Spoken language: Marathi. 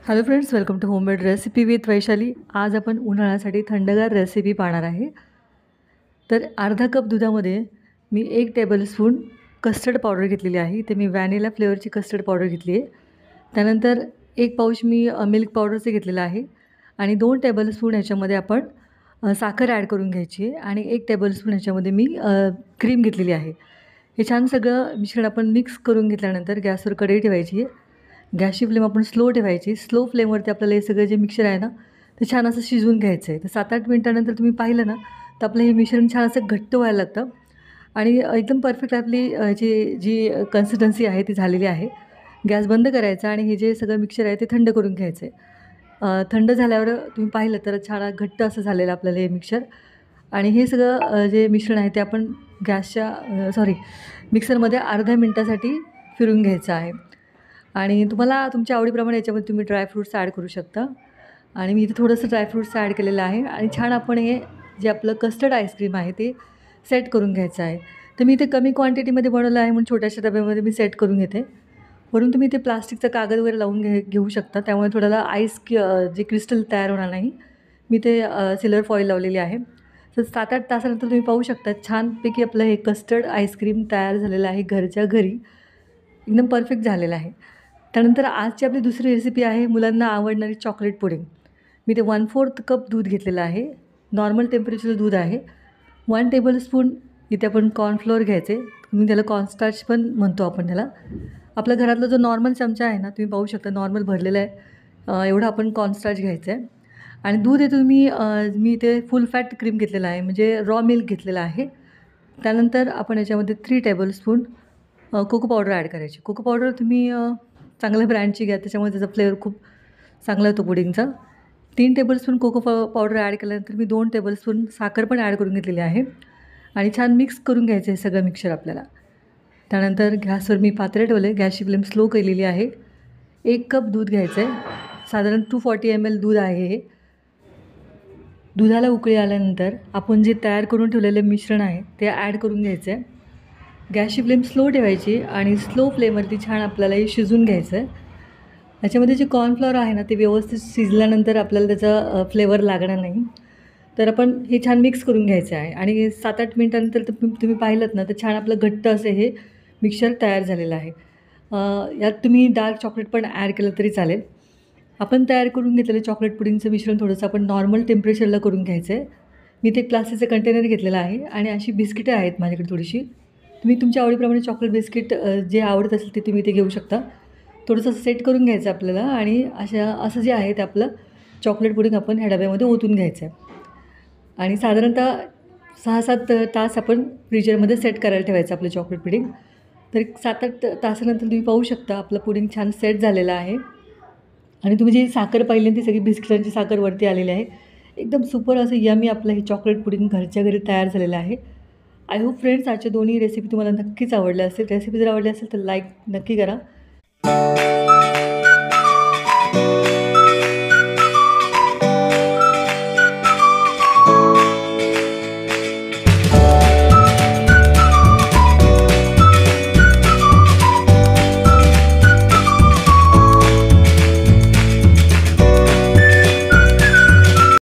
Hello friends, welcome to homemade recipe with Vaishali. आज आपण उन्हाळ्यासाठी थंडगार रेसिपी पाहणार आहे. तर अर्धा कप दुधामध्ये मी 1 टेबलस्पून कस्टर्ड पावडर घेतलेली आहे. इथे मी व्हॅनिला फ्लेवरची कस्टर्ड पावडर घेतली आहे. त्यानंतर 1 पाऊच मी मिल्क पावडरचं घेतलेलं आहे आणि 2 टेबलस्पून ह्याच्यामध्ये आपण साखर ॲड करून घ्यायची आहे आणि 1 टेबलस्पून ह्याच्यामध्ये मी क्रीम घेतलेली आहे. हे छान सगळं मिश्रण आपण मिक्स करून घेतल्यानंतर गॅसवर कढई ठेवायची आहे. गॅसची फ्लेम आपण स्लो ठेवायची. स्लो फ्लेमवरती आपल्याला हे सगळं जे मिक्सर आहे ना, ते छान असं शिजवून घ्यायचं आहे. तर 7-8 मिनिटानंतर तुम्ही पाहिलं ना, तर आपलं हे मिश्रण छान असं घट्ट व्हायला लागतं आणि एकदम परफेक्ट आपली जी कन्सिस्टन्सी आहे ती झालेली आहे. गॅस बंद करायचा आणि हे जे सगळं मिक्सर आहे ते थंड करून घ्यायचं आहे. थंड झाल्यावर तुम्ही पाहिलं तर छान घट्ट असं झालेलं आपल्याला हे मिक्सर. आणि हे सगळं जे मिश्रण आहे ते आपण मिक्सरमध्ये अर्ध्या मिनटासाठी फिरून घ्यायचं आहे. आणि तुम्हाला तुमच्या आवडीप्रमाणे याच्यामध्ये तुम्ही ड्रायफ्रूट्स ॲड करू शकता आणि मी इथे थोडंसं ड्रायफ्रूट्स ॲड केलेलं आहे आणि छान आपण हे जे आपलं कस्टर्ड आईस्क्रीम आहे ते सेट करून घ्यायचं आहे. तर मी इथे कमी क्वांटिटीमध्ये बनवलं आहे म्हणून छोट्याशा डब्यामध्ये मी सेट करून घेते. वरून तुम्ही इथे प्लास्टिकचा कागद वगैरे लावून घेऊ शकता, त्यामुळे थोड्याला जे क्रिस्टल तयार होणार नाही. मी ते सिल्वर फॉईल लावलेली आहे. तर 7-8 तासानंतर तुम्ही पाहू शकता छानपैकी आपलं हे कस्टर्ड आईस्क्रीम तयार झालेलं आहे घरच्या घरी. एकदम परफेक्ट झालेलं आहे. त्यानंतर आजची आपली दुसरी रेसिपी आहे मुलांना आवडणारी चॉकलेट पुडिंग. मी ते 1/4 कप दूध घेतलेलं आहे. नॉर्मल टेम्परेचरचं दूध आहे. 1 टेबलस्पून इथे आपण कॉर्नफ्लोअर घ्यायचे. तुम्ही त्याला कॉर्नस्टार्च पण म्हणतो आपण त्याला. आपल्या घरातला जो नॉर्मल चमचा आहे ना, तुम्ही पाहू शकता नॉर्मल भरलेला आहे, एवढं आपण कॉर्नस्टार्च घ्यायचं आहे. आणि दूध इथे मी इथे फुल फॅट क्रीम घेतलेला आहे, म्हणजे रॉ मिल्क घेतलेला आहे. त्यानंतर आपण याच्यामध्ये 3 टेबलस्पून कोको पावडर ॲड करायची. कोको पावडर तुम्ही चांगल्या ब्रँडची घ्या, त्याच्यामुळे त्याचा फ्लेवर खूप चांगला येतो पुडिंगचा. 3 टेबलस्पून कोको पावडर ॲड केल्यानंतर मी 2 टेबलस्पून साखर पण ॲड करून घेतलेली आहे आणि छान मिक्स करून घ्यायचं आहे सगळं मिक्सचर आपल्याला. त्यानंतर गॅसवर मी पातेले ठेवले. गॅसची फ्लेम स्लो केलेली आहे. 1 कप दूध घ्यायचं आहे. साधारण 240 ml दूध आहे हे. दुधाला उकळी आल्यानंतर आपण जे तयार करून ठेवलेलं मिश्रण आहे ते ॲड करून घ्यायचं आहे. गॅसची फ्लेम स्लो ठेवायची आणि स्लो फ्लेमवरती छान आपल्याला हे शिजवून घ्यायचं आहे. याच्यामध्ये जे कॉर्नफ्लॉवर आहे ना, ते व्यवस्थित शिजल्यानंतर आपल्याला त्याचा फ्लेवर लागणार नाही. तर आपण हे छान मिक्स करून घ्यायचं आहे आणि 7-8 मिनिटानंतर तुम्ही पाहिलंत ना, तर छान आपलं घट्ट असं हे मिक्सचर तयार झालेलं आहे. यात तुम्ही डार्क चॉकलेट पण ॲड केलं तरी चालेल. आपण तयार करून घेतलेलं चॉकलेट पुडिंगचं मिश्रण थोडंसं आपण नॉर्मल टेम्परेचरला करून घ्यायचं आहे. मी ते प्लास्टिकचं कंटेनर घेतलेलं आहे आणि अशी बिस्किटं आहेत माझ्याकडे थोडीशी. तुम्ही तुमच्या आवडीप्रमाणे चॉकलेट बिस्किट जे आवडत असेल ते तुम्ही ते घेऊ शकता. थोडंसं सेट करून घ्यायचं आपल्याला आणि असं जे आहे ते आपलं चॉकलेट पुडिंग आपण ह्या डब्यामध्ये ओतून घ्यायचं आहे आणि साधारणतः 6-7 तास आपण फ्रीजरमध्ये सेट करायला ठेवायचं आपलं चॉकलेट पुडिंग. तर 7-8 तासानंतर तुम्ही पाहू शकता आपलं पुडिंग छान सेट झालेलं आहे आणि तुम्ही जी साखर पाहिली ती सगळी बिस्किटांची साखर वरती आलेली आहे. एकदम सुपर असं यमी आपलं हे चॉकलेट पुडिंग घरच्या घरी तयार झालेलं आहे. आय होप फ्रेंड्स आजच्या दोन्ही रेसिपी तुम्हाला नक्कीच आवडल्या असेल. रेसिपी जर आवडली असेल तर लाईक नक्की करा.